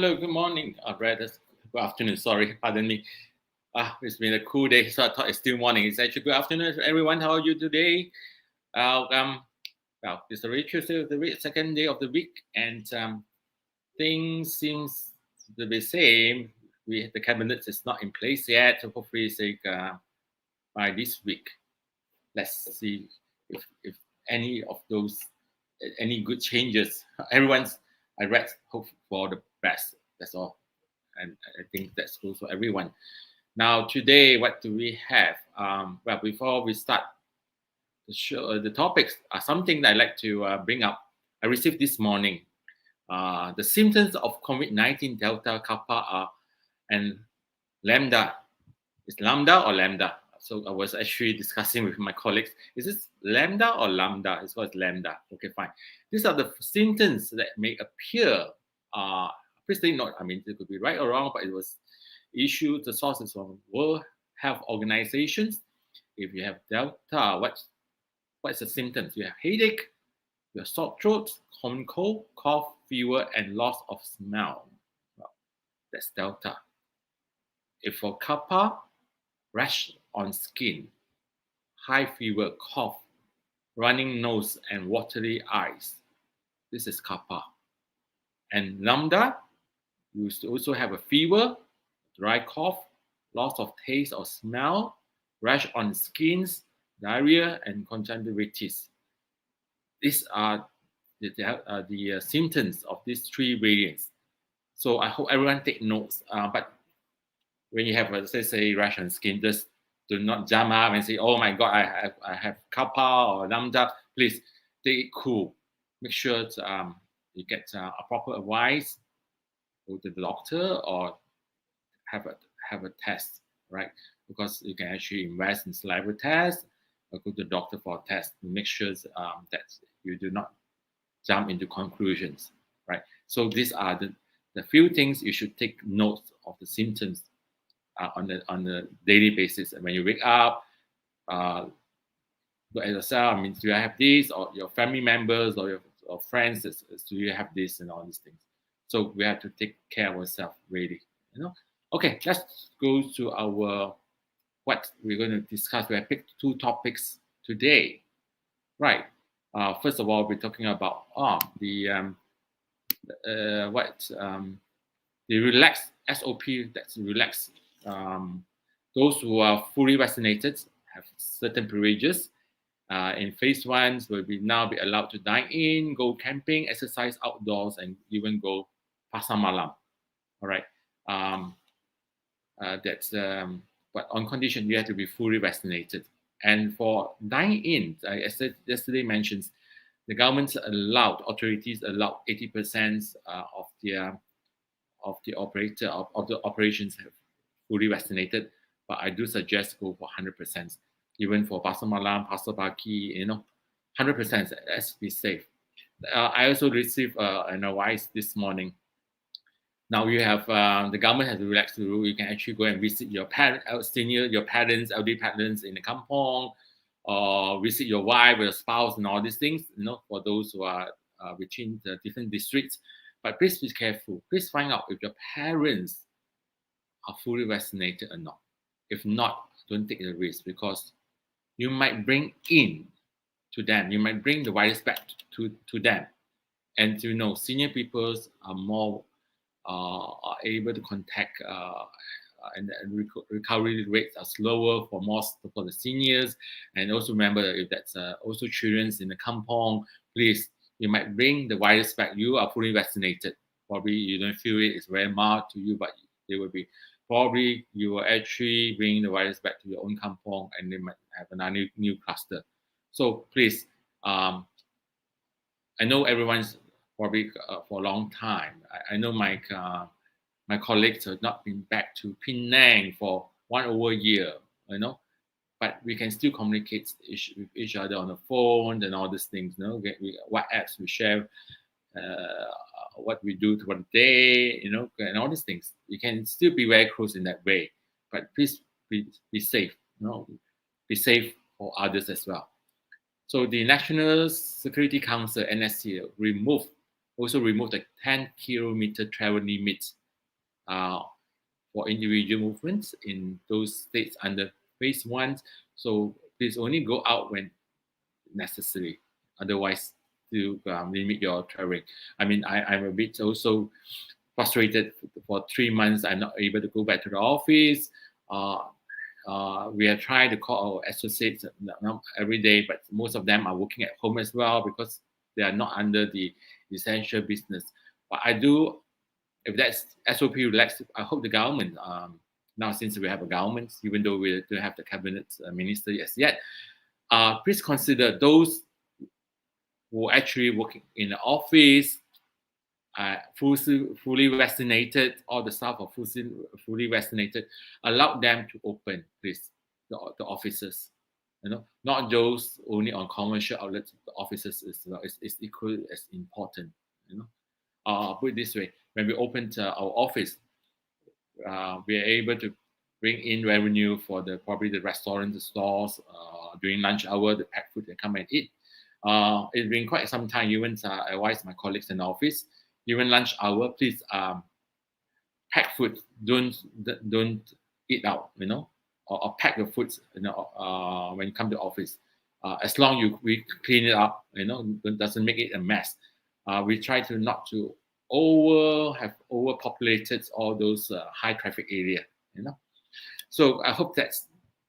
Hello, good morning, rather good afternoon. Sorry, pardon me. It's been a cool day, so I thought it's still morning. It's actually good afternoon, everyone. How are you today? Well, it's already Tuesday of the week, second day of the week, and things seems to be same. The cabinet is not in place yet. So hopefully, by this week, let's see if any of those any good changes. I read hope for the best. That's all, and I think that's goes for everyone. Now today, what do we have? Well, before we start the show, the topics are something that I like to bring up. I received this morning. The symptoms of COVID-19 Delta, Kappa, and Lambda. Is Lambda or Lambda? So I was actually discussing with my colleagues. Is this Lambda or Lambda? It's called Lambda. Okay, fine. These are the symptoms that may appear. Please take note. I mean, it could be right or wrong, but it was issued. The sources from World Health Organizations. If you have Delta, what's the symptoms? You have headache, you have sore throat, common cold, cough, fever, and loss of smell. Well, that's Delta. If for Kappa, rash on skin, high fever, cough, running nose, and watery eyes. This is Kappa. And Lambda, you also have a fever, dry cough, loss of taste or smell, rash on skins, diarrhea, and conjunctivitis. These are the symptoms of these three variants. So I hope everyone take notes. But when you have, let's say, rash on skin, just do not jump up and say, "Oh my God, I have Kappa or Lambda." Please take it cool. Make sure you get a proper advice. Go to the doctor or have a test, right? Because you can actually invest in saliva test or go to the doctor for a test to make sure that you do not jump into conclusions, right? So these are the few things you should take note of the symptoms on the daily basis. And when you wake up, look at yourself. I mean, do you have this, or your family members or your friends? Do you have this and all these things? So we have to take care of ourselves, really. Okay, let's go to our what we're going to discuss. We have picked two topics today, right? First of all, we're talking about the relaxed SOP. That's relaxed. Those who are fully vaccinated have certain privileges. In phase 1, will now be allowed to dine in, go camping, exercise outdoors, and even go pasar malam. All right. But on condition you have to be fully vaccinated. And for dine in, as yesterday mentioned, the government authorities allowed 80% of the operations have fully vaccinated, but I do suggest go for 100%. Even for pasar malam, pasar pagi, 100%. Let's be safe. I also received an advice this morning. Now you have the government has relaxed the rule. You can actually go and visit your parents, elderly parents in the kampong, or visit your wife or your spouse and all these things. For those who are between the different districts. But please be careful. Please find out if your parents are fully vaccinated or not. If not, don't take the risk, because you might bring in to them. You might bring the virus back to them. And senior people are more are able to contact and recovery rates are slower for the seniors. And also remember, if that's also children in the kampong, please, you might bring the virus back. You are fully vaccinated. Probably you don't feel it. It's very mild to you, but they will be. Probably you will actually bring the virus back to your own kampong, and they might have another new cluster. So please, I know everyone's probably for a long time. I know my colleagues have not been back to Penang for over a year, but we can still communicate with each other on the phone and all these things. What apps we share, what we do throughout the day, and all these things. You can still be very close in that way, but please be safe. Be safe for others as well. So the National Security Council (NSC) removed also removed the 10-kilometer travel limit for individual movements in those states under phase 1. So please only go out when necessary. Otherwise, to limit your traveling. I mean, I'm a bit also frustrated. For 3 months, I'm not able to go back to the office. We are trying to call our associates not every day, but most of them are working at home as well because they are not under the essential business. But I do, if that's SOP relaxed, I hope the government, now since we have a government, even though we don't have the cabinet minister as yet, please consider those who are actually working in the office, fully vaccinated, all the staff are fully vaccinated, allow them to open, please, the offices. Not those only on commercial outlets. The offices is equally as important. Put it this way: when we opened our office, we are able to bring in revenue for probably the restaurants, the stores during lunch hour, the packed food they come and eat. It's been quite some time. Even I advise my colleagues in the office, even lunch hour, please pack food. Don't eat out, or pack your food, when you come to office. As long we clean it up, doesn't make it a mess. We try to not to have overpopulated all those high traffic area, So I hope that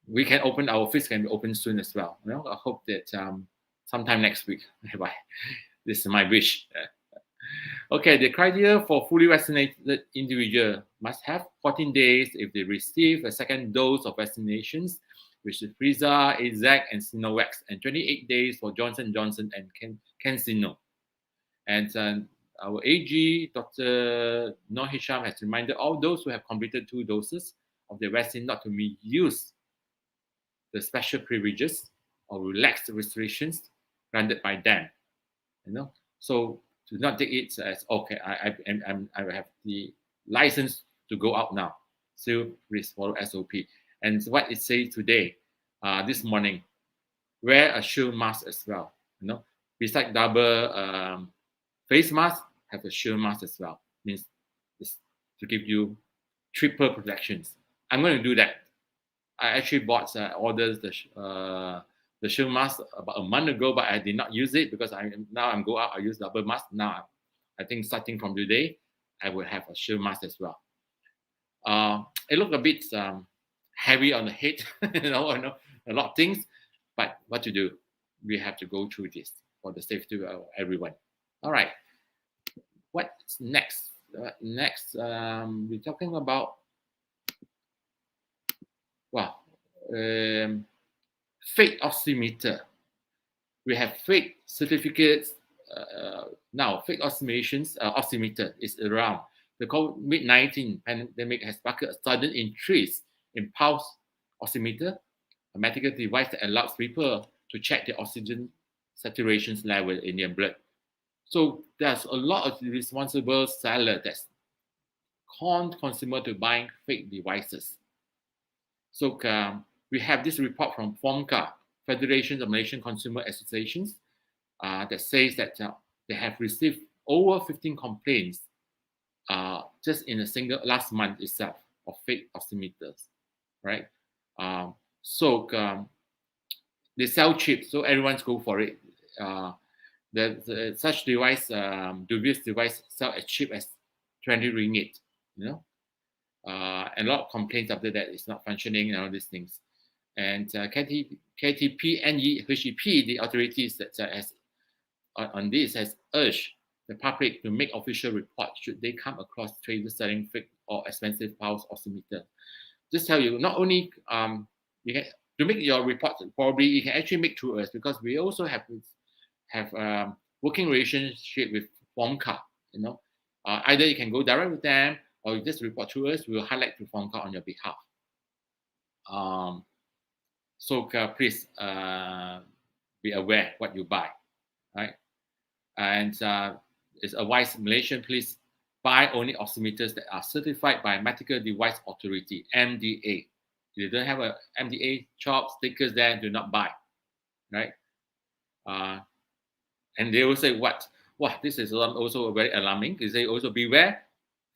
we can open our office can be open soon as well. I hope that sometime next week. This is my wish. Okay, the criteria for fully vaccinated individual must have 14 days if they receive a second dose of vaccinations, which is Pfizer, AZ, and Sinovac, and 28 days for Johnson & Johnson and CanSino. And our AG, Dr. Noor Hisham, has reminded all those who have completed 2 doses of the vaccine not to misuse the special privileges or relaxed restrictions granted by them. So to not take it as okay, I have the license to go out now. Still, please follow SOP. And what it says today, this morning, wear a shield mask as well. Besides double face mask, have a shield mask as well. Means to give you triple protections. I'm going to do that. I actually bought orders the shield mask about a month ago, but I did not use it because now I'm go out. I use double mask. Now I think starting from today, I will have a shield mask as well. It looked a bit heavy on the head, I know a lot of things, but what to do? We have to go through this for the safety of everyone. All right. What's next? Next, we're talking about fake oximeter. We have fake certificates now. Fake oximeter is around. The COVID-19 pandemic has sparked a sudden increase in pulse oximeter, a medical device that allows people to check the oxygen saturation level in their blood. So there's a lot of responsible sellers that con consumer to buying fake devices. So we have this report from FOMCA, Federation of Malaysian Consumer Associations, that says that they have received over 15 complaints just in a single last month itself of fake oximeters, right? So they sell cheap, so everyone's go for it. Such device, dubious device, sell as cheap as 20 ringgit, and a lot of complaints after that it's not functioning and all these things. And KTP and HEP, the authorities that has on this has urged the public to make official reports should they come across traders selling fake or expensive pulse oximeter. Just tell you, not only you can to make your report, probably you can actually make through us because we also have working relationship with FOMCA. Either you can go direct with them or you just report to us. We will highlight to FOMCA on your behalf. So please be aware what you buy, right? And it's advised Malaysian, please buy only oximeters that are certified by Medical Device Authority, MDA. If you don't have a MDA chop stickers there, do not buy, right? And they will say, what Wow, this is also very alarming. They say also beware,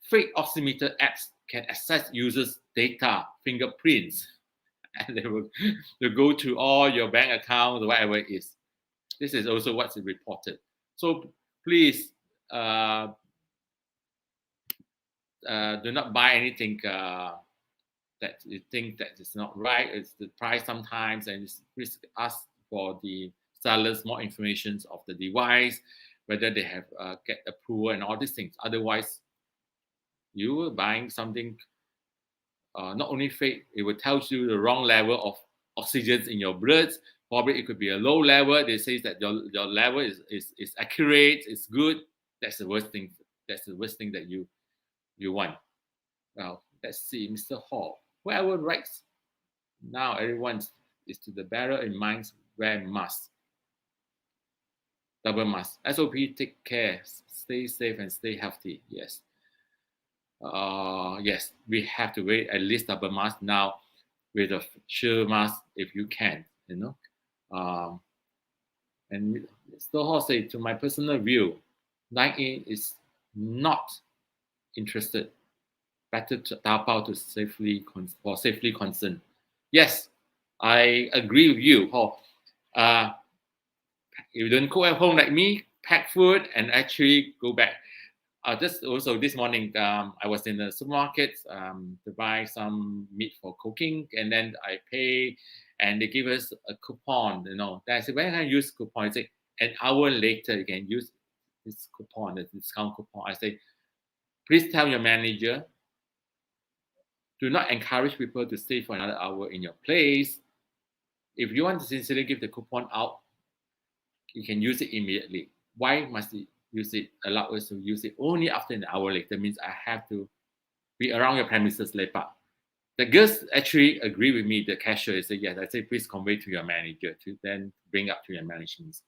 fake oximeter apps can access users' data, fingerprints, and they will go to all your bank accounts, whatever it is. This is also what's reported. So please do not buy anything that you think that is not right. It's the price sometimes, and please ask for the sellers more information of the device, whether they have get approval and all these things. Otherwise, you are buying something not only fake, it will tell you the wrong level of oxygen in your blood. Probably it could be a low level. They say that your level is accurate, it's good. That's the worst thing. That's the worst thing that you want. Well, let's see, Mr. Hall. Whoever writes now, everyone is to the bearer in mind, wear mask, double mask. SOP, take care, stay safe and stay healthy. Yes. Yes, we have to wear at least double mask now with a shield mask if you can, you know. And Mr. Hall said, to my personal view, dine-in is not interested. Better to tap out to safely concern. Yes, I agree with you, Paul. If you don't cook at home like me, pack food and actually go back. Just also this morning, I was in the supermarket to buy some meat for cooking, and then I pay, and they give us a coupon. You know, then I said, when can I use coupon? I say, an hour later you can use this coupon, the discount coupon. I say, please tell your manager. Do not encourage people to stay for another hour in your place. If you want to sincerely give the coupon out, you can use it immediately. Why must you use it? Allow us to use it only after an hour later. Means I have to be around your premises lepak. The girls actually agree with me. The cashier said yes. I say please convey to your manager to then bring up to your management.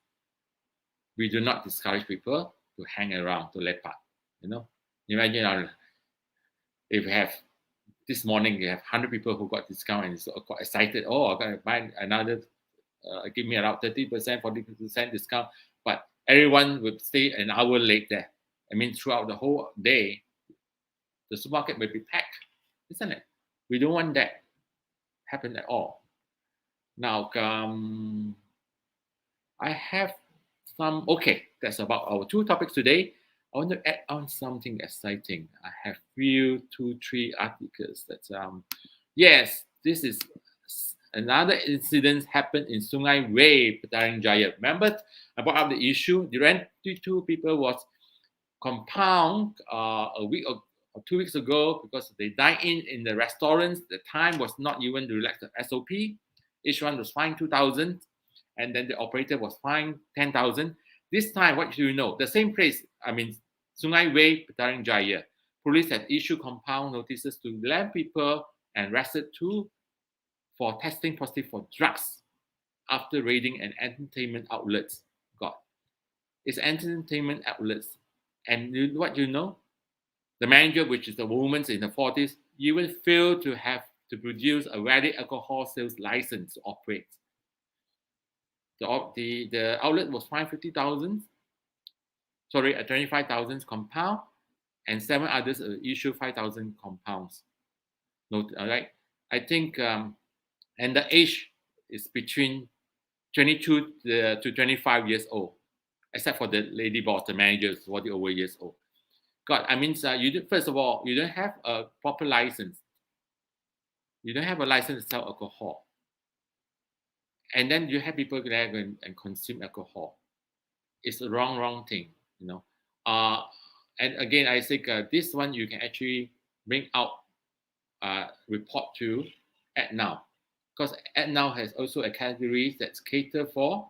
We do not discourage people to hang around to lepak. You know, imagine if you have. This morning, you have 100 people who got discount and so quite excited. Oh, I'm going to buy another, give me around 30%, 40% discount. But everyone would stay an hour late there. I mean, throughout the whole day, the supermarket may be packed, isn't it? We don't want that happen at all. Now, I have some, okay, that's about our two topics today. I want to add on something exciting. I have two, three articles that, yes, this is another incident happened in Sungai Way, Petaring Jaya. Remember, I brought up the issue. The 22 people was compound a week or 2 weeks ago because they dined in the restaurants. The time was not even the relaxed SOP. Each one was fined 2,000, and then the operator was fined 10,000. This time, what do you know? The same place, I mean, Sungai Way, Petaring Jaya. Police have issued compound notices to 11 people and arrested 2 for testing positive for drugs after raiding an entertainment outlet. God, it's entertainment outlets. And what you know? The manager, which is a woman in the 40s, even failed to have to produce a valid alcohol sales license to operate. The outlet was fined 50,000, sorry, 25,000 compound, and 7 others issued 5,000 compounds. Note, all right. I think, and the age is between 22 to 25 years old, except for the lady boss, the manager is 40 over years old. God, I mean, first of all, you don't have a proper license. You don't have a license to sell alcohol. And then you have people there and consume alcohol. It's a wrong thing, you know. And again, I think this one you can actually bring out, report to ACTnow, because ACTnow has also a category that's cater for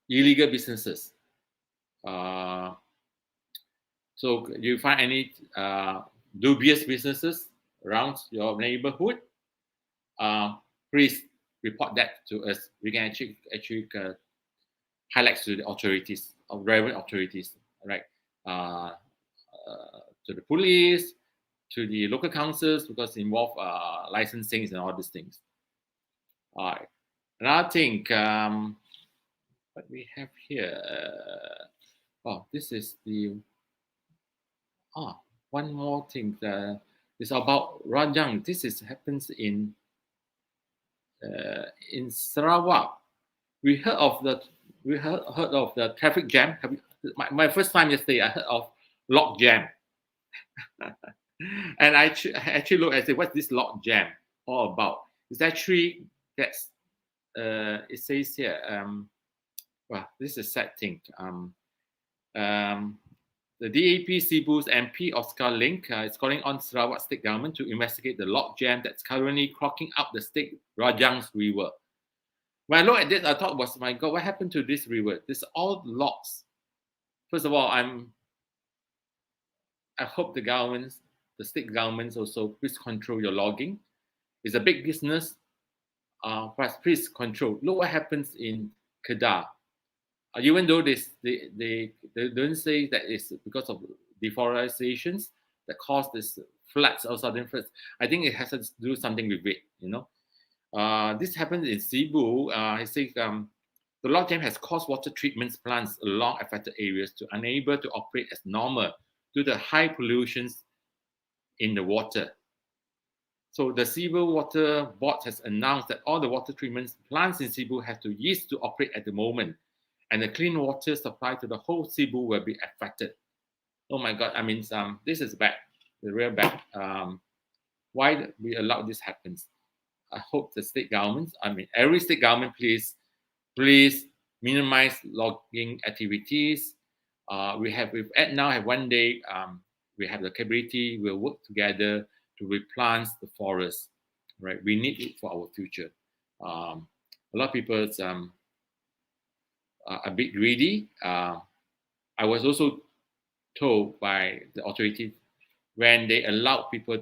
illegal businesses. So you find any dubious businesses around your neighborhood, please report that to us. We can actually highlight to the authorities, relevant authorities, right? To the police, to the local councils, because involve licensing and all these things. All right. Another thing, what we have here. Oh, this is the one more thing. It's about Rajang. This happens in Sarawak. We heard of the traffic jam. My first time yesterday, I heard of Logjam. And I actually look and say, what's this Logjam all about? It's actually that's it says here. Well, this is a sad thing. The DAP Cebu's MP Oscar Link is calling on Sarawak state government to investigate the logjam that's currently clogging up the state Rajang River. When I look at this, I thought, my God, what happened to this river? This all logs. First of all, I hope the state governments also, please control your logging. It's a big business. Please control. Look what happens in Kedah. Even though they don't say that it's because of deforestation that caused this floods or sudden floods, I think it has to do something with it, This happens in Cebu. It says the logjam has caused water treatment plants along affected areas to unable to operate as normal due to high pollutions in the water. So the Cebu Water Board has announced that all the water treatment plants in Cebu have to cease to operate at the moment, and the clean water supply to the whole Cebu will be affected. Oh my God! I mean, this is bad, the real bad. Why we allow this happens? I hope the state governments, every state government, please minimize logging activities. We have with ACTnow have one day. We have the capability. We'll work together to replant the forest. Right, we need it for our future. A lot of people a bit greedy. I was also told by the authority when they allow people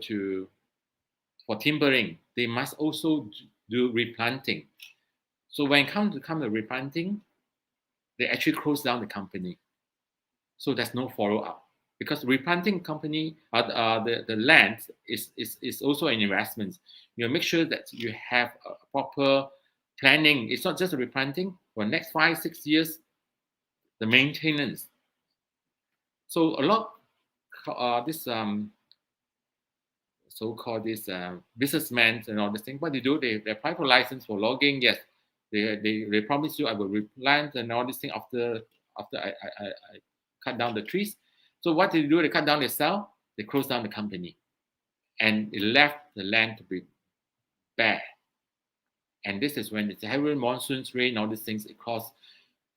for timbering, they must also do replanting. So when it comes to replanting, they actually close down the company. So there's no follow up because replanting company, the land is also an investment. You make sure that you have a proper planning. It's not just a replanting for the next 5-6 years, the maintenance. So a lot this so-called this businessmen and all this thing. What they do, they apply for license for logging. Yes, they promise you I will replant and all this thing after I cut down the trees. So what they do, they cut down themselves, they close down the company, and it left the land to be bare. And this is when it's heavy monsoons, rain, all these things, it causes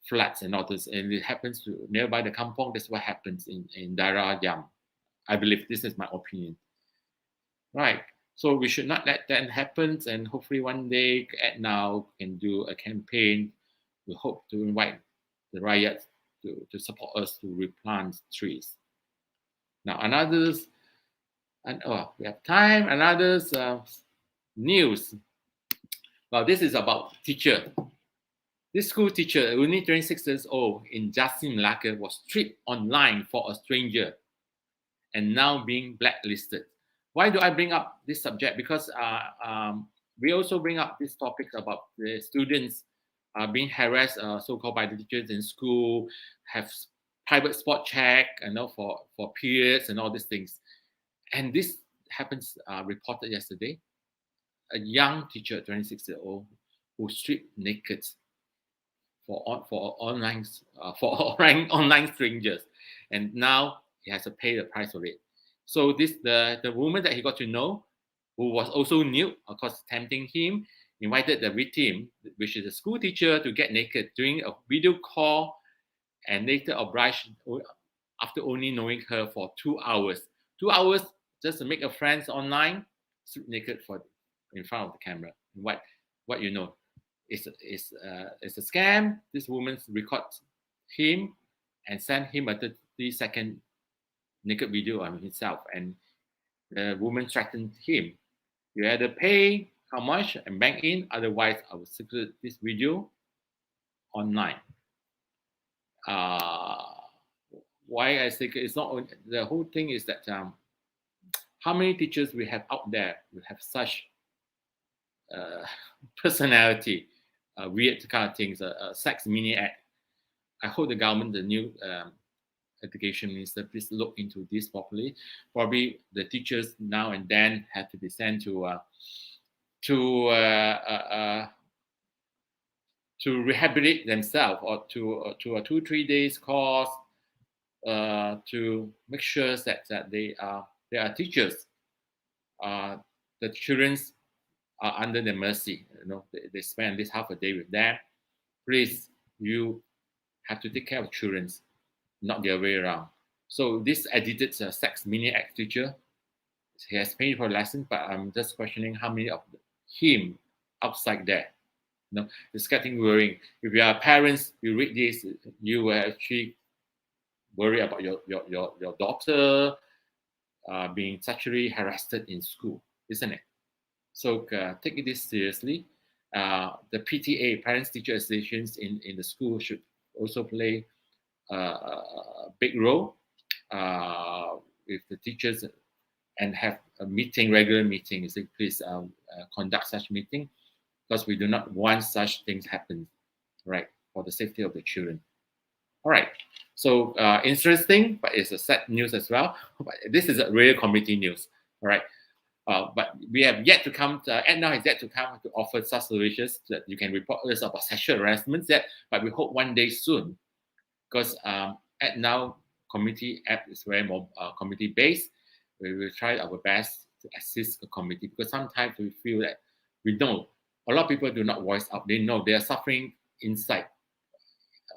floods and all this. And it happens to nearby the kampong. That's what happens in Logjam. I believe this is my opinion. Right. So we should not let that happen. And hopefully one day ACTnow can do a campaign. We hope to invite the riots to support us to replant trees. Now, another's, and we have time. Another's news. Well, this is about teacher. This school teacher, only 26 years old, in Jasim, Malacca, was stripped online for a stranger and now being blacklisted. Why do I bring up this subject? Because we also bring up this topic about the students being harassed, so-called by the teachers in school, have private spot check, for periods and all these things. And this happens reported yesterday. A young teacher, 26-year-old, who stripped naked for online strangers, and now he has to pay the price of it. So the woman that he got to know, who was also new, of course, tempting him, invited the victim, which is a school teacher, to get naked during a video call, and later obliged after only knowing her for 2 hours. 2 hours just to make a friends online, strip naked in front of the camera. What you know? It's a scam. This woman records him and sent him a 30-second naked video on himself, and the woman threatened him. You either pay how much and bank in, otherwise I will circulate this video online. Why I say it's not the whole thing is that how many teachers we have out there who have such personality, weird kind of things, sex maniac, I hope the government, the new education minister, please look into this properly. Probably the teachers now and then have to be sent to rehabilitate themselves, or to a 2-3 days course to make sure that they are teachers. The children are under their mercy. They spend this half a day with them. Please, you have to take care of children, not the other way around. So this edited sex mini ex teacher, he has paid for lessons, but I'm just questioning how many of him outside there. It's getting worrying. If you are parents, you read this, you will actually worry about your daughter being sexually harassed in school, isn't it? So take this seriously. The PTA, Parents Teacher Associations in the school, should also play a big role with the teachers, and have a meeting, regular meeting. You say, please conduct such meeting, because we do not want such things happen, right? For the safety of the children. All right. So interesting, but it's a sad news as well. But this is a real community news. All right. But we have yet to come. ACTnow has yet to come to offer such solutions that you can report us about sexual harassment. But we hope one day soon, because ACTnow community app is very more community based. We will try our best to assist the community, because sometimes we feel that we know a lot of people do not voice out. They know they are suffering inside,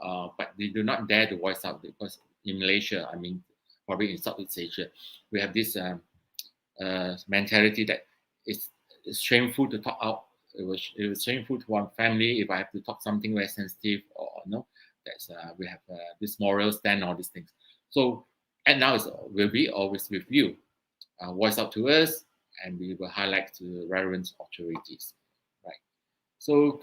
but they do not dare to voice out, because in Malaysia, I mean, probably in Southeast Asia, we have this mentality that it's shameful to talk out. It was shameful to one family if I have to talk something very sensitive, or no. That's we have this moral stand on these things. So ACTnow will be always with you. Voice out to us, and we will highlight to the relevant authorities. Right. So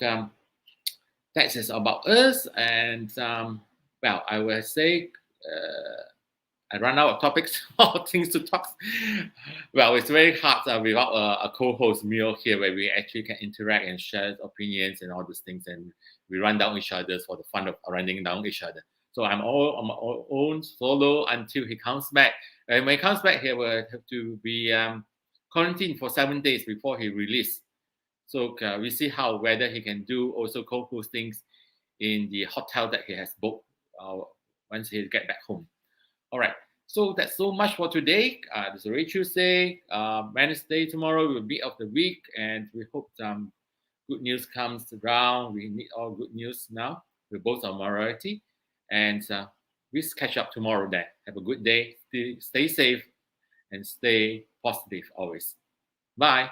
that is about us, and well, I will say I run out of topics or things to talk. Well, it's very hard without a co-host Mio here, where we actually can interact and share opinions and all these things, and we run down each other for the fun of running down each other. So I'm all on my own solo until he comes back. And when he comes back, he will have to be quarantined for 7 days before he released. So we see whether he can do also co-hostings in the hotel that he has booked once he get back home. All right. So that's so much for today. It's already Tuesday. Wednesday tomorrow will be of the week, and we hope some good news comes around. We need all good news now. We're both on minority, and we'll catch up tomorrow then. Have a good day. Stay safe and stay positive always. Bye.